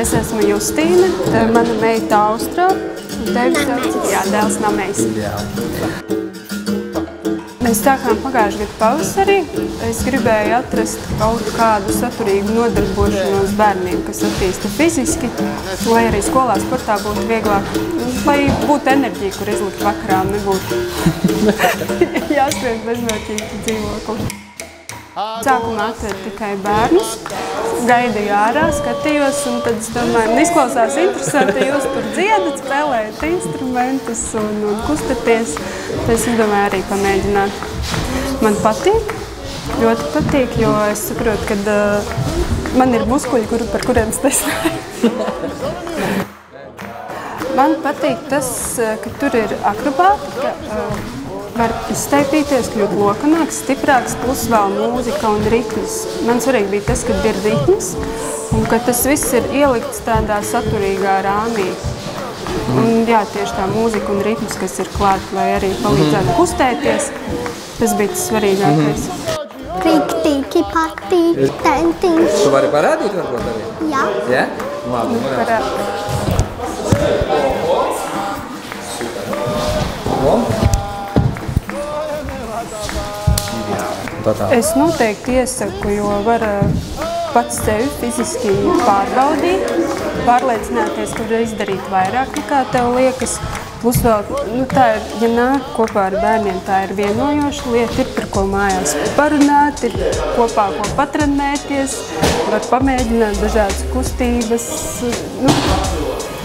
Es esmu Justīna, mana meita Austra, un dēls Namejs. Mēs sākām pagājušajā gadu pavasarī. Es gribēju atrast kaut kādu saturīgu nodarbošanos bērniem, kas attīsta fiziski, lai arī skolā sportā būtu vieglāk, lai būtu enerģija, kur izlikt vakarā, nebūtu jāskrien bezmērķīgi dzīvokli. Sākumā atvedu tikai bērnus, gaidīju ārā, skatījos, un tad es domāju, izklausās interesanti, jūs tur dziedat, spēlējat instrumentus un kustaties. Tad es domāju arī pamēģināt. Man patīk, ļoti patīk, jo es saprotu, ka man ir muskuļi, par kuriem es nesnāju. Man patīk tas, ka tur ir akrobātika, var izstaipīties, kļūt lokanāks, stiprāks, plus vēl mūzika un ritms. Man svarīgi bija tas, ka ir ritms un ka tas viss ir ielikts tādā saturīgā rāmī. Un jā, tieši tā mūzika un ritms, kas ir klāt, lai arī palīdzētu kustēties, tas bija tas svarīgākais. Riktīgi patīk, tentiņš. Tu vari parādīt varbūt arī? Jā. Jā? Labi, Parādi. Es noteikti iesaku, jo var pats sevi fiziski pārbaudīt, pārliecināties, ka var izdarīt vairāk nekā tev liekas. Plus vēl, tā ir, ja nāk kopā ar bērniem, tā ir vienojoša lieta, ir par ko mājās parunāt, ir kopā ko patrenēties, var pamēģināt dažādas kustības.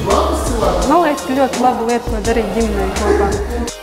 Man liekas, ka ļoti laba lieta, ko darīt ģimenei kopā.